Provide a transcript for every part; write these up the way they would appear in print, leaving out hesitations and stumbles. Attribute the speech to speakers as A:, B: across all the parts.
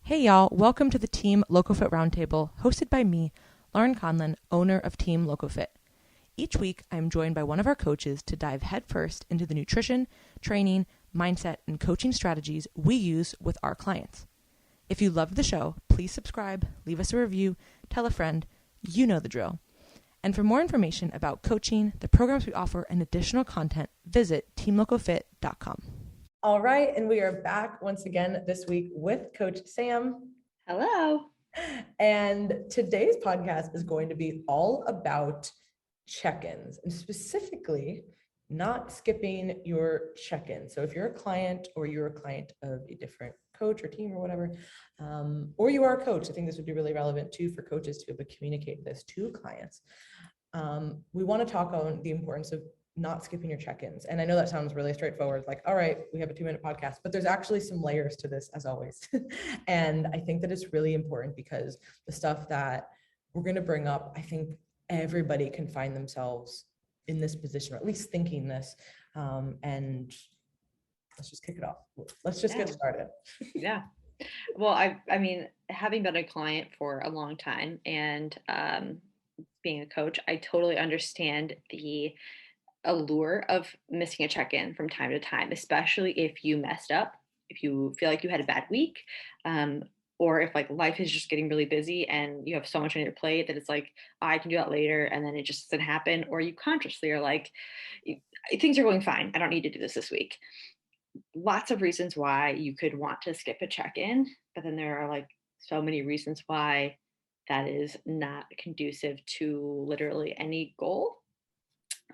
A: Hey y'all, welcome to the Team LocoFit Roundtable, hosted by me, Laurin Conlon, owner of Team LocoFit. Each week, I am joined by one of our coaches to dive headfirst into the nutrition, training, mindset, and coaching strategies we use with our clients. If you loved the show, please subscribe, leave us a review, tell a friend, you know the drill. And for more information about coaching, the programs we offer, and additional content, visit teamlocofit.com. All right, and we are back once again this week with Coach Sam.
B: Hello.
A: And today's podcast is going to be all about check-ins, and specifically not skipping your check-in. So if you're a client or you're a client of a different coach or team or whatever, or you are a coach, I think this would be really relevant too for coaches to be able to communicate this to clients. We want to talk on the importance of not skipping your check-ins. And I know that sounds really straightforward, like, all right, we have a 2-minute podcast, but there's actually some layers to this as always. And I think that it's really important because the stuff that we're going to bring up, I think everybody can find themselves in this position, or at least thinking this. And let's just kick it off. Let's just get started.
B: Yeah. Well, I mean, having been a client for a long time and being a coach, I totally understand the allure of missing a check-in from time to time, especially if you messed up, if you feel like you had a bad week, or if like life is just getting really busy and you have so much on your plate that it's like, I can do that later, and then it just doesn't happen, or you consciously are like, things are going fine, I don't need to do this week. Lots of reasons why you could want to skip a check-in, but then there are like so many reasons why that is not conducive to literally any goal.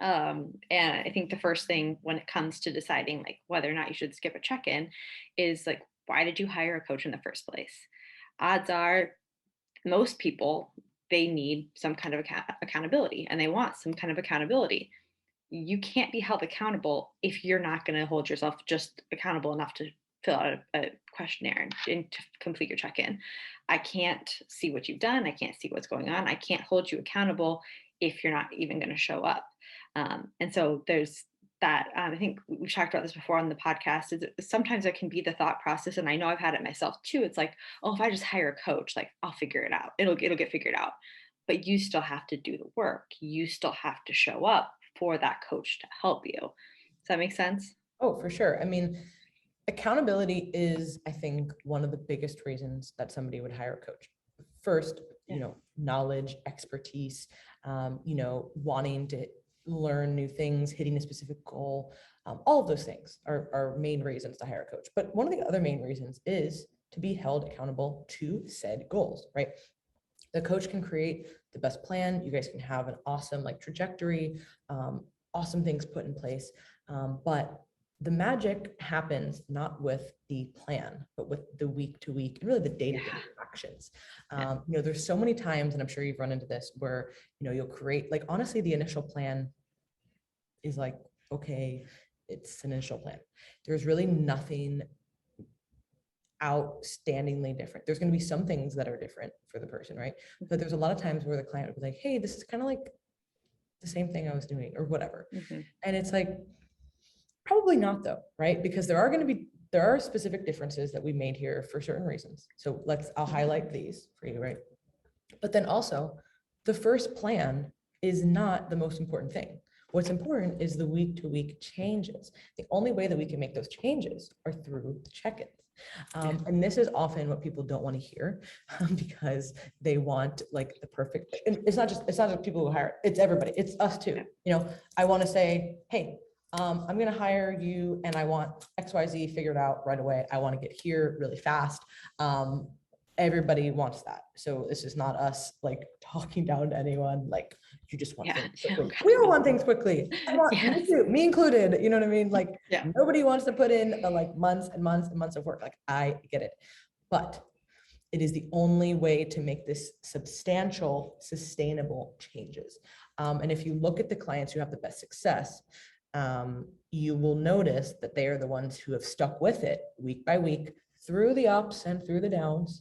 B: And I think the first thing when it comes to deciding like whether or not you should skip a check-in is like, why did you hire a coach in the first place? Odds are most people, they need some kind of accountability, and they want some kind of accountability. You can't be held accountable if you're not going to hold yourself just accountable enough to fill out a questionnaire and to complete your check-in. I can't see what you've done. I can't see what's going on. I can't hold you accountable if you're not even going to show up. And so there's that. I think we've talked about this before on the podcast. Is sometimes it can be the thought process, and I know I've had it myself too. It's like, oh, if I just hire a coach, like I'll figure it out. It'll get figured out. But you still have to do the work. You still have to show up for that coach to help you. Does that make sense?
A: Oh, for sure. I mean, accountability is, I think, one of the biggest reasons that somebody would hire a coach. First, knowledge, expertise, wanting to learn new things, hitting a specific goal. All of those things are main reasons to hire a coach. But one of the other main reasons is to be held accountable to said goals, right? The coach can create the best plan. You guys can have an awesome trajectory, awesome things put in place. But the magic happens not with the plan, but with the week to week and really the day-to-day actions. There's so many times, and I'm sure you've run into this, where, you'll create, honestly, the initial plan is like, okay, it's an initial plan. There's really nothing outstandingly different. There's going to be some things that are different for the person, right? But there's a lot of times where the client would be like, hey, this is kind of like the same thing I was doing or whatever. Mm-hmm. And it's like, probably not though, right? Because there are specific differences that we made here for certain reasons. So I'll highlight these for you, right? But then also the first plan is not the most important thing. What's important is the week to week changes. The only way that we can make those changes are through the check-ins. And this is often what people don't want to hear because they want the perfect, and it's not just people who hire, it's everybody, it's us too. I want to say, hey, I'm going to hire you and I want XYZ figured out right away. I want to get here really fast. Everybody wants that. So this is not us talking down to anyone. You just want things quickly. We all want things quickly. Me too, me included. You know what I mean? Nobody wants to put in months and months and months of work. I get it, but it is the only way to make this substantial, sustainable changes. And if you look at the clients who have the best success, you will notice that they are the ones who have stuck with it week by week through the ups and through the downs.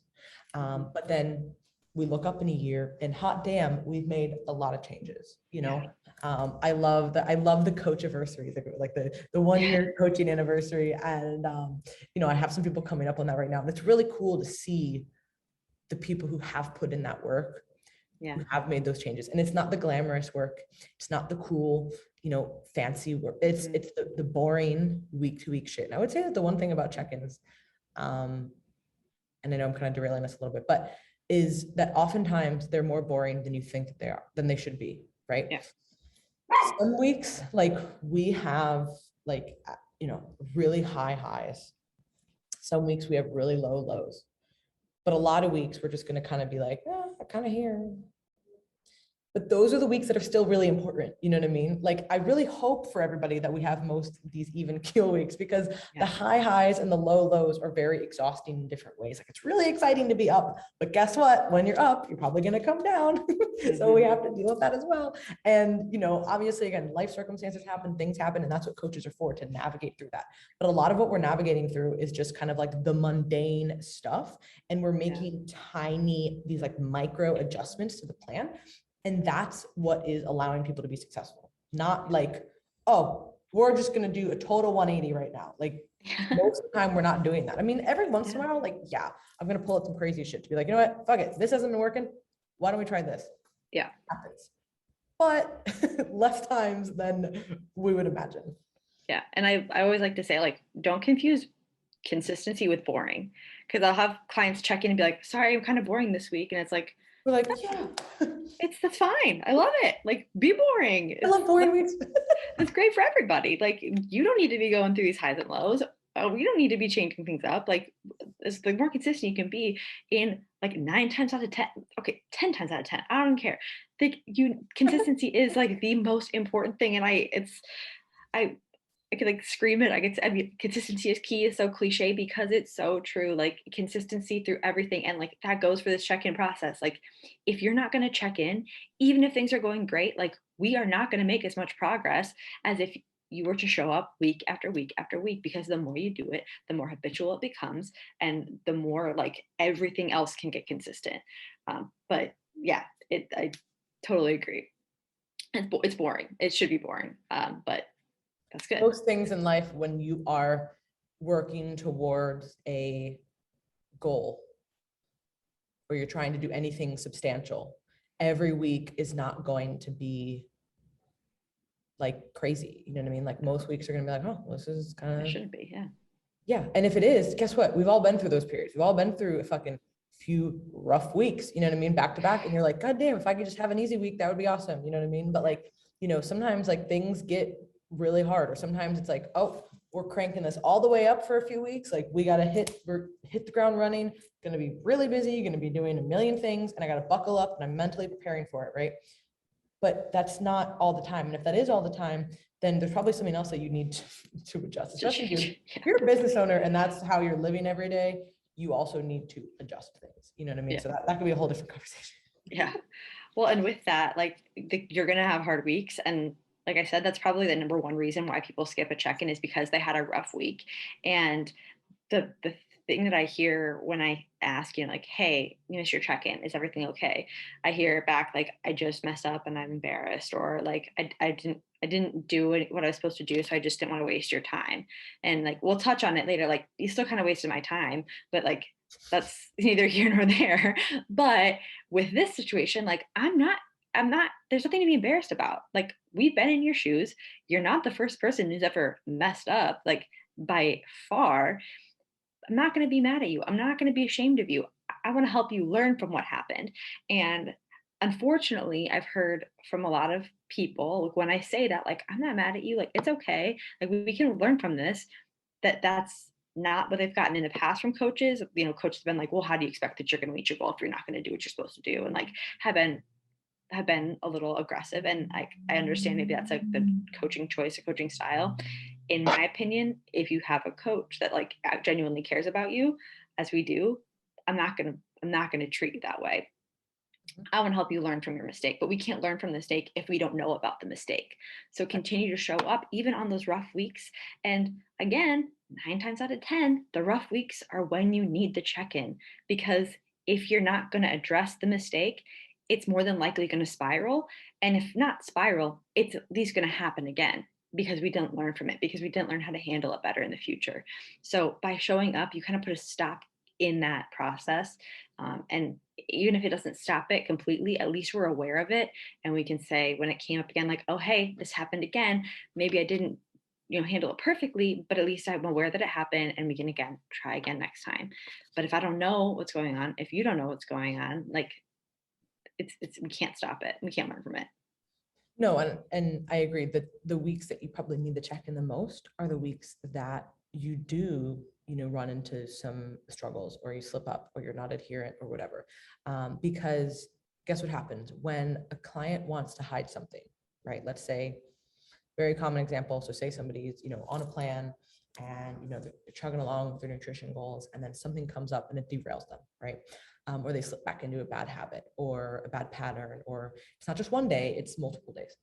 A: But then we look up in a year and hot damn, we've made a lot of changes, I love the coach anniversary, like the 1 year coaching anniversary. And, I have some people coming up on that right now. And it's really cool to see the people who have put in that work, who have made those changes. And it's not the glamorous work. It's not the cool, fancy work. It's the boring week to week shit. And I would say that the one thing about check-ins, and I know I'm kind of derailing this a little bit, but is that oftentimes they're more boring than you think that they are, than they should be, right?
B: Yeah.
A: Some weeks, like we have really high highs. Some weeks we have really low lows. But a lot of weeks we're just going to kind of be like, I'm kind of here. But those are the weeks that are still really important. You know what I mean? Like, I really hope for everybody that we have most of these even keel weeks, because the high highs and the low lows are very exhausting in different ways. Like, it's really exciting to be up, but guess what? When you're up, you're probably going to come down. So we have to deal with that as well. And, obviously, again, life circumstances happen, things happen, and that's what coaches are for, to navigate through that. But a lot of what we're navigating through is just kind of like the mundane stuff. And we're making these like micro adjustments to the plan. And that's what is allowing people to be successful. Not like, oh, we're just going to do a total 180 right now. Like, most of the time we're not doing that. I mean, every once in a while, like, I'm going to pull out some crazy shit to be like, you know what, fuck it. This hasn't been working. Why don't we try this?
B: Yeah.
A: It happens. But less times than we would imagine.
B: Yeah. And I always like to say, like, don't confuse consistency with boring. Because I'll have clients check in and be like, sorry, I'm kind of boring this week. And it's like,
A: we're like,
B: that's fine. I love it. Like, be boring.
A: I love boring weeks.
B: It's great for everybody. Like, you don't need to be going through these highs and lows. We don't need to be changing things up. Like, the more consistent you can be in, like, 9 times out of 10. Okay, 10 times out of 10. I don't care. Like, consistency is like the most important thing. And I could like scream it. I mean, consistency is key is so cliche because it's so true. Like, consistency through everything. And like, that goes for this check-in process. Like, if you're not going to check in, even if things are going great, like, we are not going to make as much progress as if you were to show up week after week after week, because the more you do it, the more habitual it becomes, and the more like everything else can get consistent. But yeah, I totally agree. It's boring. It should be boring. But that's good.
A: Most things in life, when you are working towards a goal or you're trying to do anything substantial, every week is not going to be like crazy. You know what I mean? Like, most weeks are going to be like, oh, this is kind of,
B: it shouldn't be.
A: Yeah. And if it is, guess what? We've all been through those periods. We've all been through a fucking few rough weeks, you know what I mean? Back to back. And you're like, God damn, if I could just have an easy week, that would be awesome. You know what I mean? But like, sometimes like things get really hard, or sometimes it's like, oh, we're cranking this all the way up for a few weeks. Like, we got to hit the ground running. Going to be really busy. Going to be doing a million things, and I got to buckle up, and I'm mentally preparing for it. Right. But that's not all the time. And if that is all the time, then there's probably something else that you need to adjust, especially if you're a business owner and that's how you're living every day. You also need to adjust things. You know what I mean? So that could be a whole different conversation.
B: Yeah. Well, and with that, like, you're going to have hard weeks. And like I said, that's probably the number one reason why people skip a check-in, is because they had a rough week. And the thing that I hear when I ask, like, hey, it's your check-in, is everything okay? I hear back like, I just messed up and I'm embarrassed, or like, I didn't do what I was supposed to do, so I just didn't want to waste your time. And like, we'll touch on it later. Like, you still kind of wasted my time, but like, that's neither here nor there. But with this situation, like, I'm not, there's nothing to be embarrassed about. Like, we've been in your shoes. You're not the first person who's ever messed up, like, by far. I'm not going to be mad at you. I'm not going to be ashamed of you. I want to help you learn from what happened. And unfortunately, I've heard from a lot of people, like, when I say that, like, I'm not mad at you, like, it's okay, like, we can learn from this, that's not what they've gotten in the past from coaches. Coaches have been like, well, how do you expect that you're going to reach your goal if you're not going to do what you're supposed to do? And like, have been a little aggressive. And I understand maybe that's like the coaching choice or coaching style. In my opinion, if you have a coach that like genuinely cares about you, as we do, I'm not gonna treat you that way. I want to help you learn from your mistake, but we can't learn from the mistake if we don't know about the mistake. So continue to show up even on those rough weeks. And again, 9 times out of 10, the rough weeks are when you need the check-in, because if you're not going to address the mistake, it's more than likely going to spiral. And if not spiral, it's at least going to happen again because we didn't learn from it, because we didn't learn how to handle it better in the future. So by showing up, you kind of put a stop in that process. And even if it doesn't stop it completely, at least we're aware of it. And we can say when it came up again, like, oh, hey, this happened again. Maybe I didn't, handle it perfectly, but at least I'm aware that it happened and we can again, try again next time. But if I don't know what's going on, if you don't know what's going on, like we can't stop it. We can't learn from it.
A: No, and I agree that the weeks that you probably need to check in the most are the weeks that you do, run into some struggles, or you slip up, or you're not adherent, or whatever. Because guess what happens when a client wants to hide something, right? Let's say, very common example. So say somebody's, on a plan and, they're chugging along with their nutrition goals, and then something comes up and it derails them, right? Or they slip back into a bad habit or a bad pattern, or it's not just one day, it's multiple days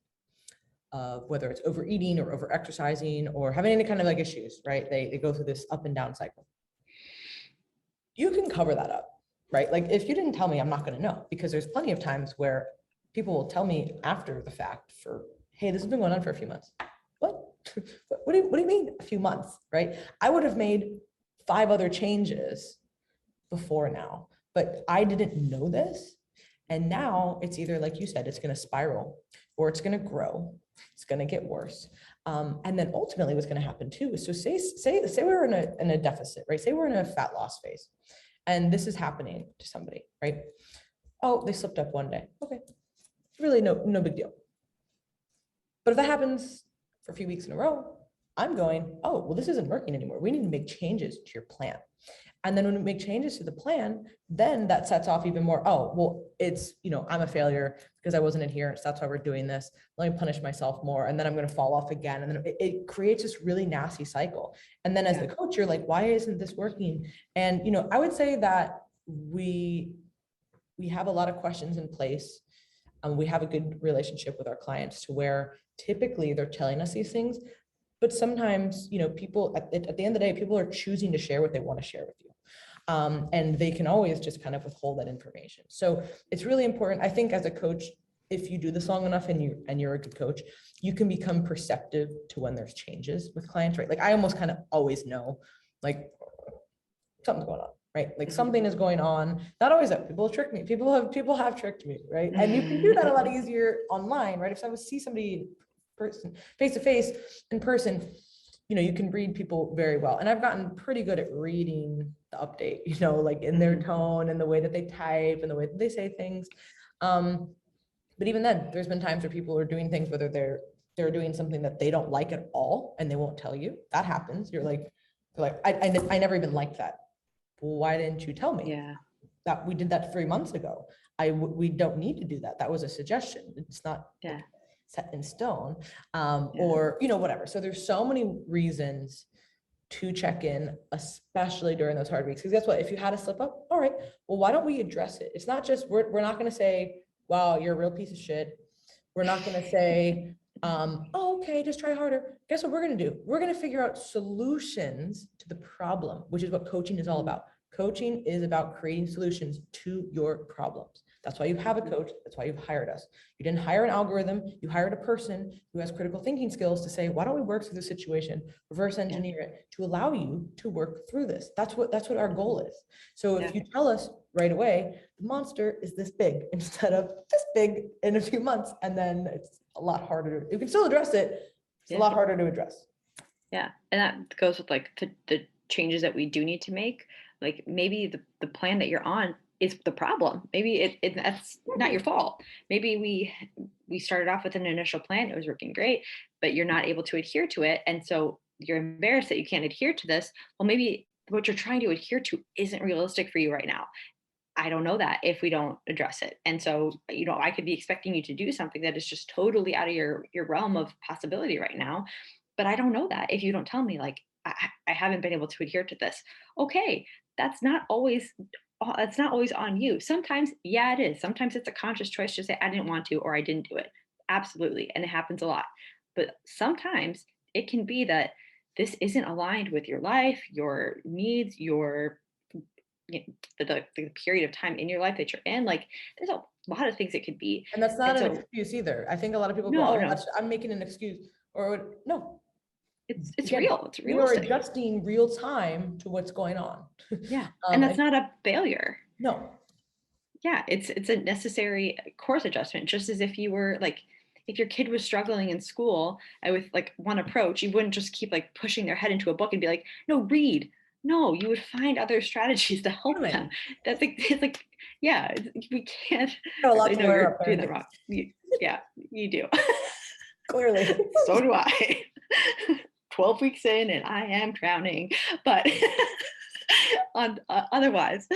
A: of whether it's overeating or over exercising or having any kind of like issues, right? They go through this up and down cycle. You can cover that up, right? Like if you didn't tell me, I'm not going to know, because there's plenty of times where people will tell me after the fact hey, this has been going on for a few months. What? What do you mean a few months, right? I would have made 5 other changes before now, but I didn't know this. And now it's either, like you said, it's going to spiral, or it's going to grow. It's going to get worse. And then ultimately what's going to happen too is, so say we're in a deficit, right? Say we're in a fat loss phase and this is happening to somebody, right? Oh, they slipped up one day. Okay. Really no big deal. But if that happens for a few weeks in a row, I'm going, oh, well, this isn't working anymore. We need to make changes to your plan. And then when we make changes to the plan, then that sets off even more, oh, well, it's, I'm a failure because I wasn't adherent. So that's why we're doing this. Let me punish myself more. And then I'm going to fall off again. And then it creates this really nasty cycle. And then as the coach, you're like, why isn't this working? And, I would say that we have a lot of questions in place. We have a good relationship with our clients to where typically they're telling us these things. But sometimes, people at the end of the day, people are choosing to share what they want to share with you. And they can always just kind of withhold that information. So it's really important. I think as a coach, if you do this long enough and you're a good coach, you can become perceptive to when there's changes with clients, right? Like I almost kind of always know, like something's going on, right? Like something is going on. Not always that people trick me. People have tricked me, right? And you can do that a lot easier online, right? If I would see somebody person face to face in person, you can read people very well. And I've gotten pretty good at reading the update, like in their tone and the way that they type and the way that they say things. But even then, there's been times where people are doing things, whether they're doing something that they don't like at all and they won't tell you. That happens. They're like, I never even liked that. Well, why didn't you tell me?
B: Yeah.
A: That we did that 3 months ago. We don't need to do that. That was a suggestion. It's not set in stone, or, whatever. So there's so many reasons to check in, especially during those hard weeks. Because guess what? If you had a slip up, all right, well, why don't we address it? It's not just, we're not going to say, wow, you're a real piece of shit. We're not going to say, oh, okay, just try harder. Guess what we're going to do? We're going to figure out solutions to the problem, which is what coaching is all about. Coaching is about creating solutions to your problems. That's why you have a coach. That's why you've hired us. You didn't hire an algorithm. You hired a person who has critical thinking skills to say, why don't we work through the situation, reverse engineer it to allow you to work through this. That's what our goal is. So if you tell us right away, the monster is this big instead of this big in a few months, and then it's a lot harder. You can still address it. It's a lot harder to address.
B: Yeah. And that goes with like the changes that we do need to make. Like maybe the plan that you're on is the problem. Maybe that's not your fault. Maybe we started off with an initial plan. It was working great, but you're not able to adhere to it. And so you're embarrassed that you can't adhere to this. Well, maybe what you're trying to adhere to isn't realistic for you right now. I don't know that if we don't address it. And so, I could be expecting you to do something that is just totally out of your realm of possibility right now. But I don't know that if you don't tell me, like, I haven't been able to adhere to this. Okay, that's not always on you. Sometimes, yeah, it is. Sometimes it's a conscious choice to say, I didn't want to, or I didn't do it. Absolutely. And it happens a lot. But sometimes it can be that this isn't aligned with your life, your needs, the period of time in your life that you're in. Like a lot of things it could be.
A: And that's not
B: And
A: an
B: so,
A: excuse either. I think a lot of people go,
B: no,
A: oh,
B: no,
A: I'm making an excuse, or no.
B: it's
A: Again,
B: real. It's
A: we are
B: realistic.
A: adjusting real time to what's going on.
B: Yeah. And that's
A: And
B: not a failure.
A: no,
B: Yeah, it's a necessary course adjustment, just as if you were like, if your kid was struggling in school with like one approach, you wouldn't just keep like pushing their head into a book and be like, no, read. No, you would find other strategies to help them.
A: human.
B: That's like, it's like, yeah, we can't
A: Got a lot
B: say,
A: to
B: no,
A: learn
B: you're
A: up there.
B: doing that wrong. Yeah, you do.
A: Clearly.
B: So do I. 12 weeks in and I am drowning. But otherwise,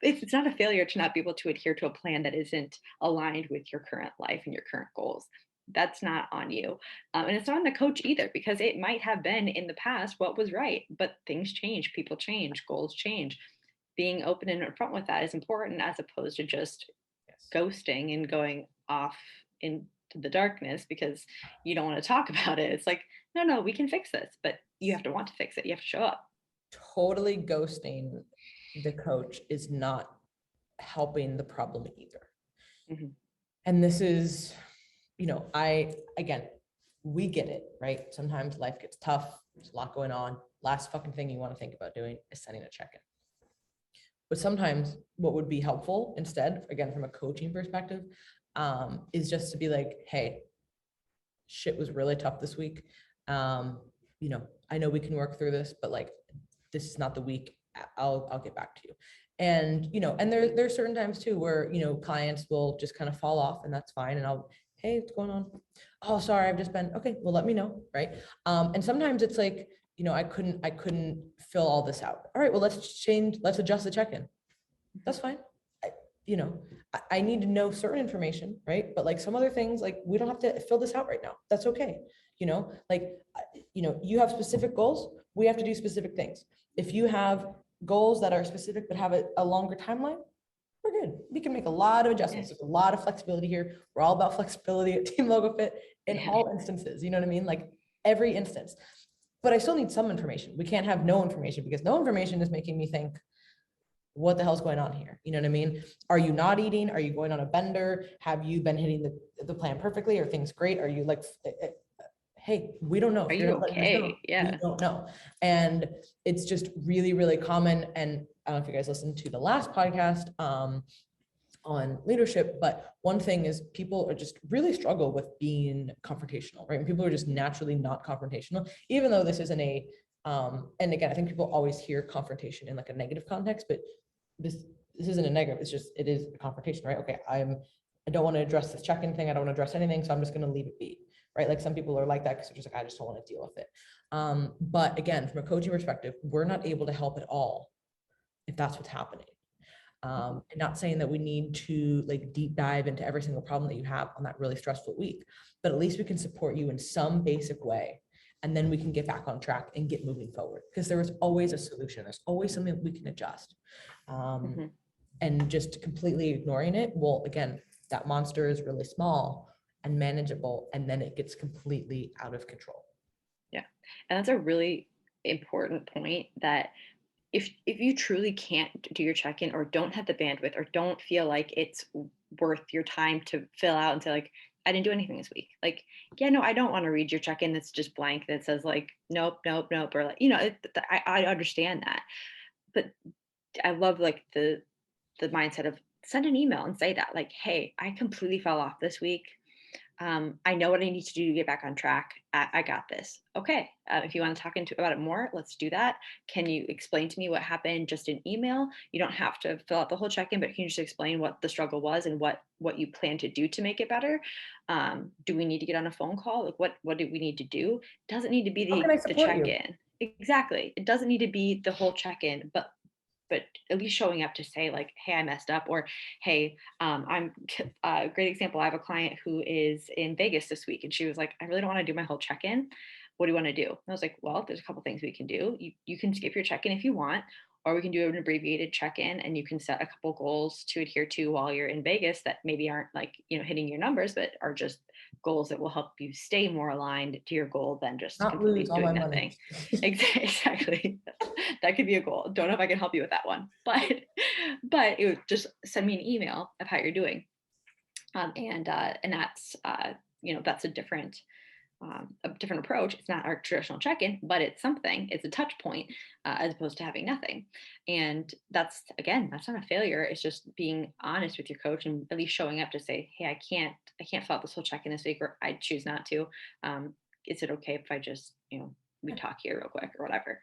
B: it's not a failure to not be able to adhere to a plan that isn't aligned with your current life and your current goals. That's not on you. And it's not on the coach either, because it might have been in the past what was right, but things change, people change, goals change. Being open and upfront with that is important, as opposed to just
A: Yes.
B: ghosting and going off into the darkness because you don't want to talk about it. It's like, no, we can fix this, but you have to want to fix it. You have to show up.
A: Totally ghosting the coach is not helping the problem either.
B: Mm-hmm.
A: And this is, again, we get it, right? Sometimes life gets tough. There's a lot going on. Last fucking thing you want to think about doing is sending a check-in. But sometimes what would be helpful instead, again, from a coaching perspective, is just to be like, hey, shit was really tough this week. I know we can work through this, but like, this is not the week. I'll get back to you. And, and there's certain times too where, clients will just kind of fall off, and that's fine. And hey, what's going on? Oh, sorry, I've just been, okay, well, let me know. Right. And sometimes it's like, I couldn't fill all this out. All right, well, let's adjust the check-in. That's fine. I need to know certain information, right? But like some other things, like we don't have to fill this out right now. That's okay. You have specific goals. We have to do specific things. If you have goals that are specific but have a longer timeline, we're good. We can make a lot of adjustments. There's a lot of flexibility here. We're all about flexibility at Team Logo Fit in all instances. You know what I mean? Like every instance. But I still need some information. We can't have no information, because no information is making me think, what the hell's going on here? You know what I mean? Are you not eating? Are you going on a bender? Have you been hitting the plan perfectly? Are things great? Are you like, hey, we don't know.
B: Are you okay? Yeah.
A: We don't know. And it's just really, really common. And I don't know if you guys listened to the last podcast on leadership, but one thing is people are just really struggle with being confrontational, right? And people are just naturally not confrontational, even though this isn't and again, I think people always hear confrontation in like a negative context, but this isn't a negative. It is a confrontation, right? Okay, I don't want to address this check-in thing. I don't want to address anything, so I'm just going to leave it be, right? Like some people are like that because they're just like, I just don't want to deal with it. But again, from a coaching perspective, we're not able to help at all if that's what's happening. And not saying that we need to like deep dive into every single problem that you have on that really stressful week, but at least we can support you in some basic way. And then we can get back on track and get moving forward, because there is always a solution. There's always something we can adjust. And just completely ignoring it, well, again, that monster is really small and manageable, and then it gets completely out of control.
B: Yeah. And that's a really important point, that if you truly can't do your check-in, or don't have the bandwidth, or don't feel like it's worth your time to fill out and say like, I didn't do anything this week. Like, yeah, no, I don't want to read your check-in that's just blank, that says like, nope, or like, I understand that. But I love like the mindset of send an email and say that, like, hey, I completely fell off this week. I know what I need to do to get back on track. I got this. Okay. If you want to talk about it more, let's do that. Can you explain to me what happened just in email? You don't have to fill out the whole check-in, but can you just explain what the struggle was and what you plan to do to make it better? Do we need to get on a phone call? Like what do we need to do? It doesn't need to be the check-in. Exactly. It doesn't need to be the whole check-in, but at least showing up to say like, hey, I messed up, or hey, I'm a great example. I have a client who is in Vegas this week, and she was like, I really don't want to do my whole check-in. What do you want to do? And I was like, well, there's a couple things we can do. You can skip your check-in if you want, or we can do an abbreviated check-in, and you can set a couple goals to adhere to while you're in Vegas that maybe aren't like, hitting your numbers, but are just goals that will help you stay more aligned to your goal than just
A: not
B: completely
A: lose all my
B: doing
A: money.
B: nothing. Exactly. That could be a goal. Don't know if I can help you with that one, but it would just send me an email of how you're doing. And that's, that's a different approach. It's not our traditional check-in, but it's something. It's a touch point, as opposed to having nothing. And that's, again, that's not a failure. It's just being honest with your coach and at least showing up to say, hey, I can't fill out this whole check-in this week, or I choose not to. Is it okay if I just, we talk here real quick or whatever?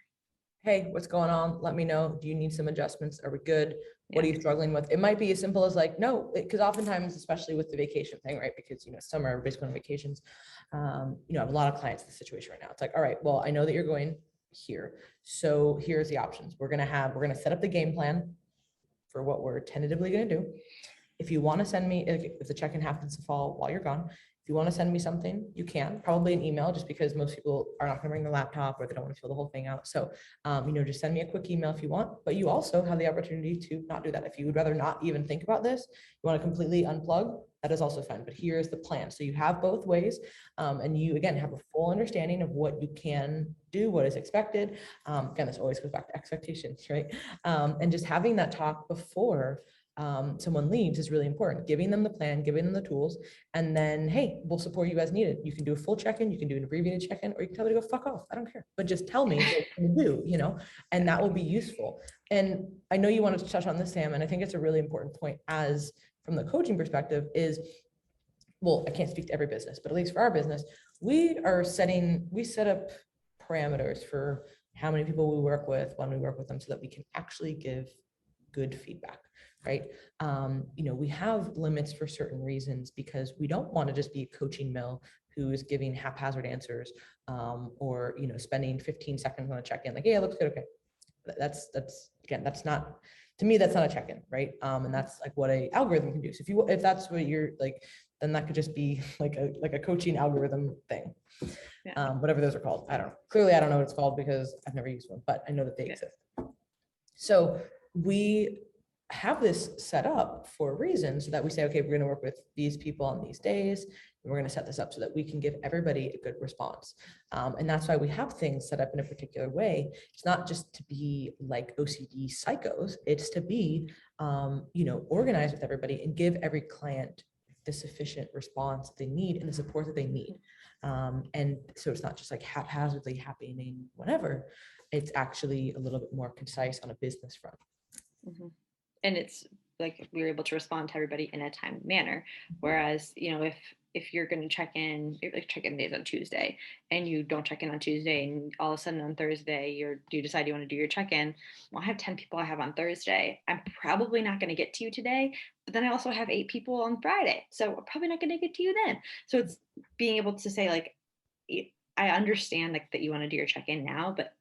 A: Hey, what's going on? Let me know. Do you need some adjustments? Are we good? What are
B: Yeah.
A: you struggling with? It might be as simple as like, no, because oftentimes, especially with the vacation thing, right? Because, summer, everybody's going on vacations. I have a lot of clients in this situation right now. It's like, all right, well, I know that you're going here. So here's the options. We're going to set up the game plan for what we're tentatively going to do. If you want to send me, if the check-in happens to fall while you're gone, if you want to send me something, you can, probably an email, just because most people are not going to bring the laptop or they don't want to fill the whole thing out. So, just send me a quick email if you want, but you also have the opportunity to not do that. If you would rather not even think about this, you want to completely unplug, that is also fine, but here's the plan. So you have both ways, and you, again, have a full understanding of what you can do, what is expected. Again, this always goes back to expectations, right? And just having that talk before someone leaves is really important. Giving them the plan, giving them the tools, and then, hey, we'll support you as needed. You can do a full check-in, you can do an abbreviated check-in, or you can tell me to go fuck off. I don't care, but just tell me what you do, and that will be useful. And I know you wanted to touch on this, Sam, and I think it's a really important point as from the coaching perspective is, well, I can't speak to every business, but at least for our business, we set up parameters for how many people we work with, when we work with them, so that we can actually give good feedback, right? We have limits for certain reasons, because we don't want to just be a coaching mill who is giving haphazard answers, or spending 15 seconds on a check-in, like, yeah, it looks good, okay. That's again, that's not, to me, that's not a check-in, right? And that's like what a algorithm can do. So if that's what you're like, then that could just be like a coaching algorithm thing.
B: Yeah.
A: Whatever those are called. I don't know. Clearly, I don't know what it's called because I've never used one, but I know that they exist. So we have this set up for a reason, so that we say, okay, we're going to work with these people on these days, and we're going to set this up so that we can give everybody a good response. And that's why we have things set up in a particular way. It's not just to be like OCD psychos, it's to be, organized with everybody and give every client the sufficient response they need and the support that they need. And so it's not just like haphazardly happening whenever. It's actually a little bit more concise on a business front.
B: Mm-hmm. And it's like we were able to respond to everybody in a timely manner. Whereas, if you're going to check in days on Tuesday, and you don't check in on Tuesday, and all of a sudden on Thursday you decide you want to do your check-in. Well, I have 10 people I have on Thursday. I'm probably not going to get to you today, but then I also have 8 people on Friday, so I'm probably not going to get to you then. So it's being able to say, like, I understand, like, that you want to do your check-in now, but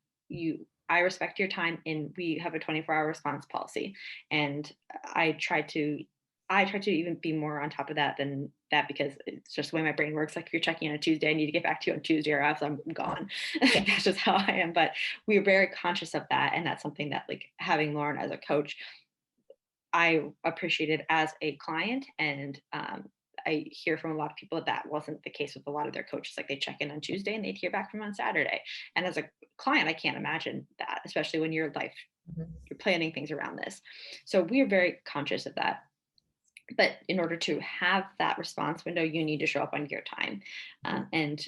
B: I respect your time, and we have a 24-hour response policy. And I try to even be more on top of that than that, because it's just the way my brain works. Like, if you're checking on a Tuesday, I need to get back to you on Tuesday, or else I'm gone. That's just how I am. But we are very conscious of that. And that's something that, like, having Lauren as a coach, I appreciated as a client. And I hear from a lot of people that wasn't the case with a lot of their coaches. Like, they check in on Tuesday and they'd hear back from on Saturday. And as a client, I can't imagine that, especially when you're planning things around this. So we are very conscious of that. But in order to have that response window, you need to show up on your time. And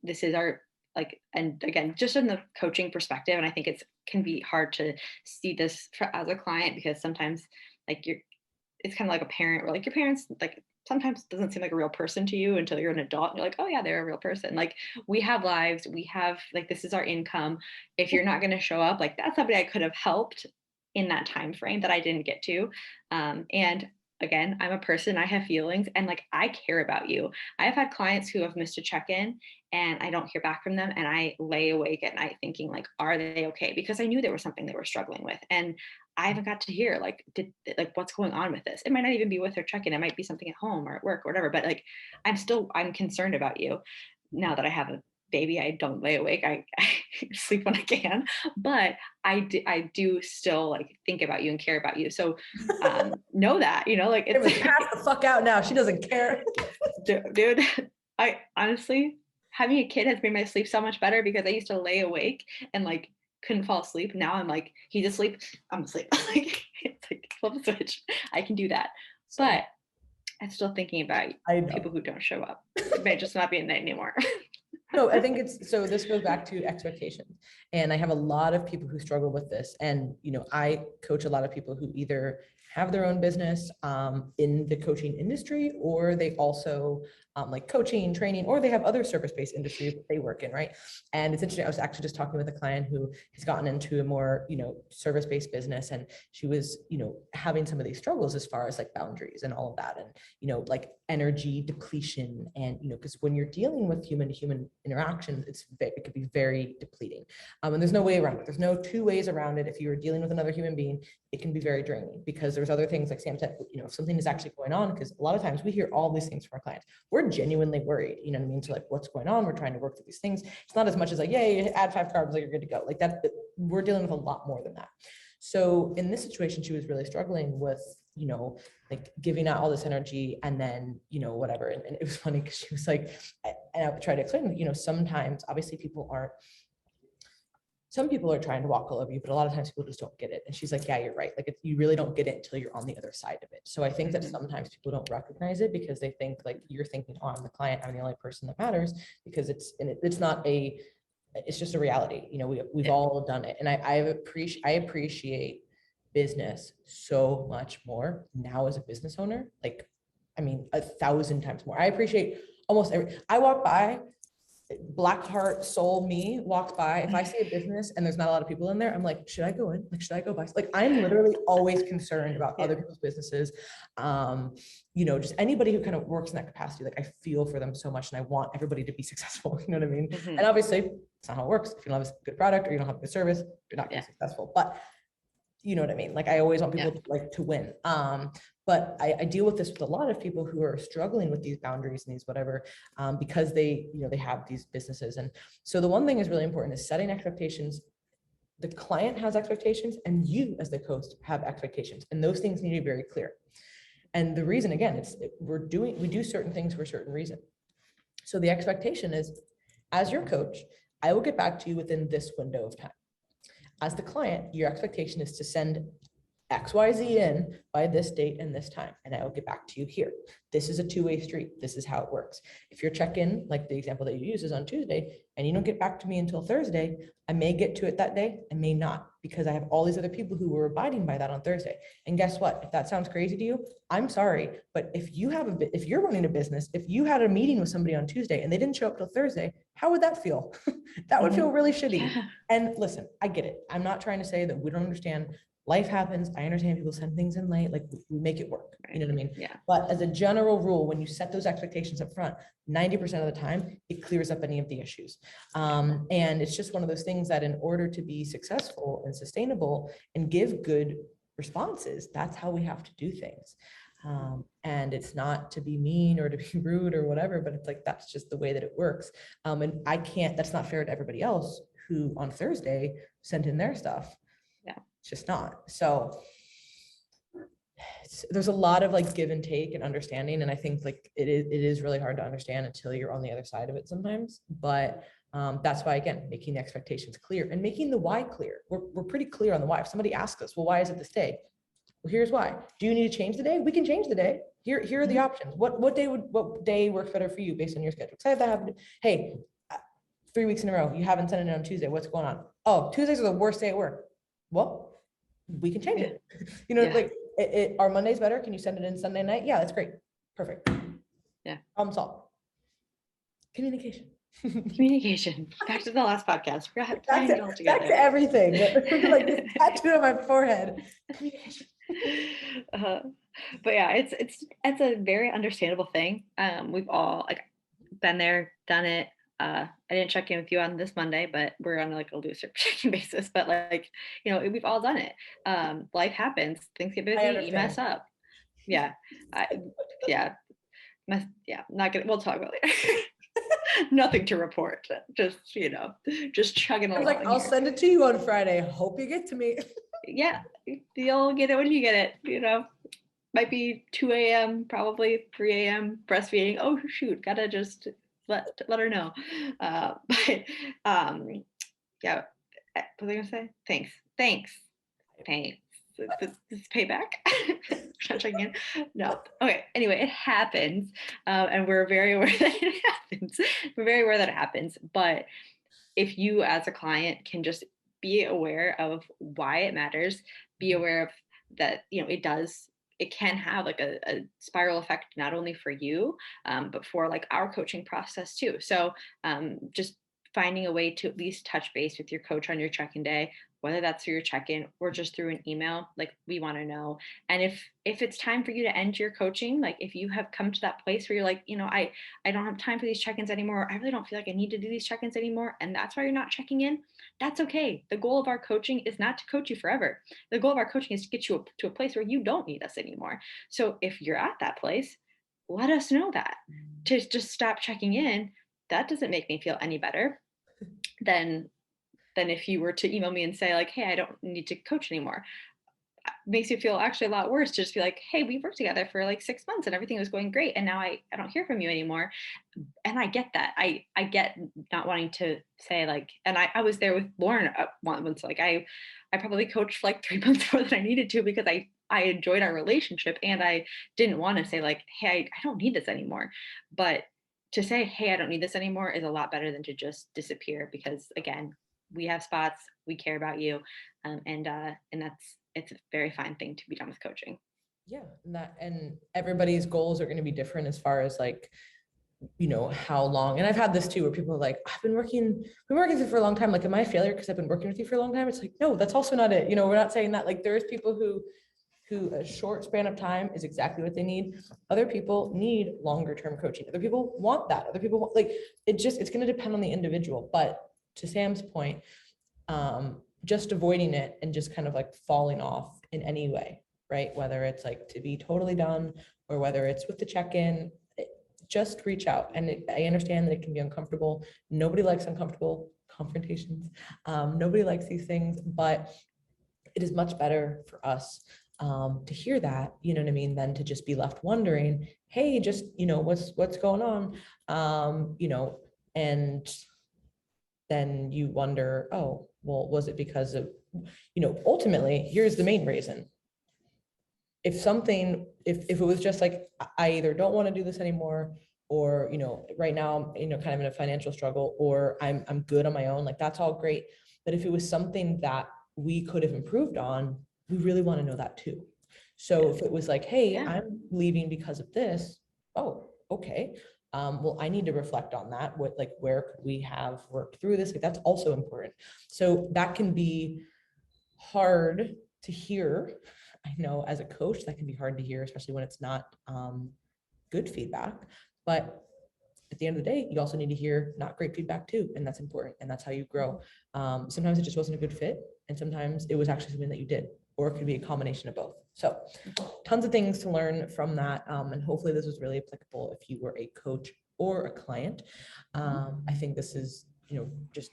B: this is our, like, and again, just in the coaching perspective, and I think can be hard to see this as a client, because sometimes, like, it's kind of like a parent, or like your parents, like, sometimes doesn't seem like a real person to you until you're an adult and you're like, oh yeah, they're a real person. Like, we have lives, we have, like, this is our income. If you're not going to show up, like, that's somebody I could have helped in that time frame that I didn't get to. And again, I'm a person, I have feelings, and, like, I care about you. I've had clients who have missed a check-in and I don't hear back from them, and I lay awake at night thinking, like, are they okay? Because I knew there was something they were struggling with, and I haven't got to hear, like, what's going on with this. It might not even be with their check-in. It might be something at home or at work or whatever, but, like, I'm concerned about you. Now that I have a baby, I don't lay awake. I sleep when I can, but I do still, like, think about you and care about you. So know that, like, it's
A: pass the fuck out now. She doesn't care.
B: Dude, I honestly, having a kid has made my sleep so much better, because I used to lay awake and, like, couldn't fall asleep. Now I'm like, he's asleep, I'm asleep. Like, it's like flip the switch. I can do that. But I'm still thinking about
A: I know.
B: people who don't show up. It may just not be a night anymore.
A: No, I think it's, so this goes back to expectations. And I have a lot of people who struggle with this. And, I coach a lot of people who either have their own business in the coaching industry, or they also like coaching, training, or they have other service-based industries that they work in, right? And it's interesting. I was actually just talking with a client who has gotten into a more, service-based business, and she was, having some of these struggles as far as like boundaries and all of that, and like energy depletion, and because when you're dealing with human to human interactions, it could be very depleting, and there's no way around it. There's no two ways around it. If you're dealing with another human being, it can be very draining, because there's other things like Sam said, if something is actually going on, because a lot of times we hear all these things from our clients. We're genuinely worried, you know what I mean? So like, what's going on? We're trying to work through these things. It's not as much as like, yeah, add 5 carbs, like you're good to go. Like that, we're dealing with a lot more than that. So in this situation, she was really struggling with, like giving out all this energy, and then, whatever. And it was funny because she was like, and I tried to explain, sometimes obviously some people are trying to walk all over you, but a lot of times people just don't get it. And she's like, yeah, you're right. Like you really don't get it until you're on the other side of it. So I think that sometimes people don't recognize it because they think like you're thinking, oh, I'm the client, I'm the only person that matters, because it's not it's just a reality. We've all done it. And I appreciate business so much more now as a business owner. Like, I mean, 1,000 times more. I appreciate almost I walk by, black heart soul me walks by. If I see a business and there's not a lot of people in there, I'm like, should I go in? Like, should I go by? Like, I'm literally always concerned about other people's businesses. Just anybody who kind of works in that capacity, like I feel for them so much, and I want everybody to be successful. You know what I mean? And obviously it's not how it works. If you don't have a good product or you don't have a good service, you're not going to be successful. But you know what I mean? Like I always want people to win. But I deal with this with a lot of people who are struggling with these boundaries and these whatever, because they have these businesses. And so the one thing is really important is setting expectations. The client has expectations, and you as the coach have expectations, and those things need to be very clear. And the reason, again, we do certain things for a certain reason. So the expectation is, as your coach, I will get back to you within this window of time. As the client, your expectation is to send XYZ in by this date and this time, and I will get back to you here. This is a two-way street. This is how it works. If your check-in, like the example that you use, is on Tuesday and you don't get back to me until Thursday, I may get to it that day, I may not, because I have all these other people who were abiding by that on Thursday. And guess what? If that sounds crazy to you, I'm sorry, but if you're running a business, if you had a meeting with somebody on Tuesday and they didn't show up till Thursday, how would that feel? That would feel really shitty. Yeah. And listen, I get it. I'm not trying to say that we don't understand. Life happens. I understand people send things in late, like we make it work. You know what I mean?
B: Yeah.
A: But as a general rule, when you set those expectations up front, 90% of the time, it clears up any of the issues. And it's just one of those things that in order to be successful and sustainable and give good responses, that's how we have to do things. And it's not to be mean or to be rude or whatever, but it's like, that's just the way that it works. And that's not fair to everybody else who on Thursday sent in their stuff.
B: Yeah.
A: It's just not. So there's a lot of like give and take and understanding. And I think like it is really hard to understand until you're on the other side of it sometimes. But that's why, again, making the expectations clear and making the why clear. We're pretty clear on the why. If somebody asks us, well, why is it this day? Well, here's why. Do you need to change the day? We can change the day. Here are the options. What day works better for you based on your schedule? Because that happened. Hey, 3 weeks in a row, you haven't sent it on Tuesday. What's going on? Oh, Tuesdays are the worst day at work. Well, we can change it. Like are Mondays better? Can you send it in Sunday night? Yeah, that's great. Perfect.
B: Yeah.
A: Problem solved. Communication.
B: Communication. Back to the last podcast. We're tying it all together.
A: Back to everything. Like this tattoo on my forehead. Communication.
B: But yeah, it's a very understandable thing. We've all like been there, done it. I didn't check in with you on this Monday, but we're on like a looser checking basis. But like, we've all done it. Life happens. Things get busy. You mess up. Yeah. Not gonna. We'll talk about it later. Nothing to report. Just just chugging along.
A: Like, I'll send it to you on Friday. Hope you get to me.
B: Yeah, you'll get it when you get it. Might be 2 a.m., probably 3 a.m. breastfeeding. Oh shoot, gotta just let her know. But yeah, what was I gonna say? Thanks. This is payback. not checking in. No. Okay. Anyway, it happens. And we're very aware that it happens. We're very aware that it happens. But if you as a client can just be aware of why it matters, be aware of that, it can have like a spiral effect, not only for you, but for like our coaching process too. So just finding a way to at least touch base with your coach on your check-in day, whether that's through your check-in or just through an email, like we want to know. And if it's time for you to end your coaching, like if you have come to that place where you're like, I don't have time for these check-ins anymore. I really don't feel like I need to do these check-ins anymore. And that's why you're not checking in. That's okay. The goal of our coaching is not to coach you forever. The goal of our coaching is to get you to a place where you don't need us anymore. So if you're at that place, let us know that. To just stop checking in, that doesn't make me feel any better than if you were to email me and say like, hey, I don't need to coach anymore. Makes you feel actually a lot worse to just be like, hey, we worked together for like 6 months and everything was going great, and now I don't hear from you anymore. And I get that. I get not wanting to say like, and I was there with Lauren once, like I probably coached for like 3 months more than I needed to, because I enjoyed our relationship, and I didn't want to say like, hey, I don't need this anymore. But to say, hey, I don't need this anymore is a lot better than to just disappear, because again, we have spots, we care about you, and it's a very fine thing to be done with coaching.
A: Yeah, and everybody's goals are going to be different as far as like, how long. And I've had this too, where people are like, I've been working with you for a long time. Like, am I a failure because I've been working with you for a long time? It's like, no, that's also not it. We're not saying that. Like, there's people who a short span of time is exactly what they need. Other people need longer term coaching. Other people want that. Other people want, like, it's going to depend on the individual. But to Sam's point, just avoiding it and just kind of like falling off in any way, right? Whether it's like to be totally done or whether it's with the check-in, just reach out. And I understand that it can be uncomfortable. Nobody likes uncomfortable confrontations. Nobody likes these things, but it is much better for us to hear that, you know what I mean, than to just be left wondering, hey, just, what's going on? And then you wonder, oh, well, was it because of, ultimately, here's the main reason. If it was just like, I either don't want to do this anymore, or, right now I'm, kind of in a financial struggle, or I'm good on my own, like that's all great. But if it was something that we could have improved on, we really want to know that too. So if it was like, hey,
B: Yeah.
A: I'm leaving because of this, oh, okay. Well, I need to reflect on that. Where could we have worked through this? Like, that's also important. So that can be hard to hear. I know as a coach, that can be hard to hear, especially when it's not good feedback. But at the end of the day, you also need to hear not great feedback too. And that's important. And that's how you grow. Sometimes it just wasn't a good fit. And sometimes it was actually something that you did, or it could be a combination of both. So tons of things to learn from that. And hopefully this was really applicable if you were a coach or a client. I think this is, just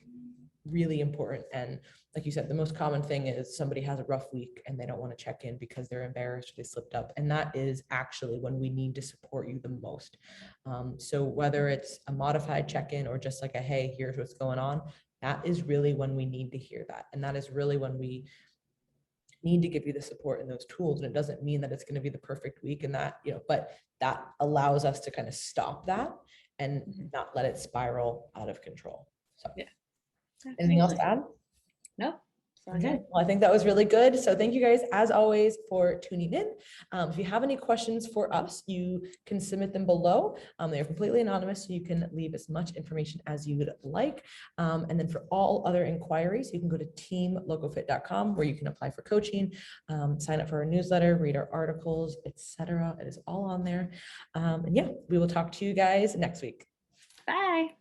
A: really important. And like you said, the most common thing is somebody has a rough week and they don't want to check in because they're embarrassed or they slipped up. And that is actually when we need to support you the most. So whether it's a modified check-in or just like a, hey, here's what's going on, that is really when we need to hear that. And that is really when we need to give you the support and those tools. And it doesn't mean that it's going to be the perfect week and that, but that allows us to kind of stop that and not let it spiral out of control. So yeah. Anything else to add?
B: Nope.
A: Okay, well, I think that was really good. So thank you guys, as always, for tuning in. If you have any questions for us, you can submit them below. They're completely anonymous, so you can leave as much information as you would like. And then for all other inquiries, you can go to teamlocofit.com, where you can apply for coaching, sign up for our newsletter, read our articles, etc. It is all on there. And yeah, we will talk to you guys next week.
B: Bye.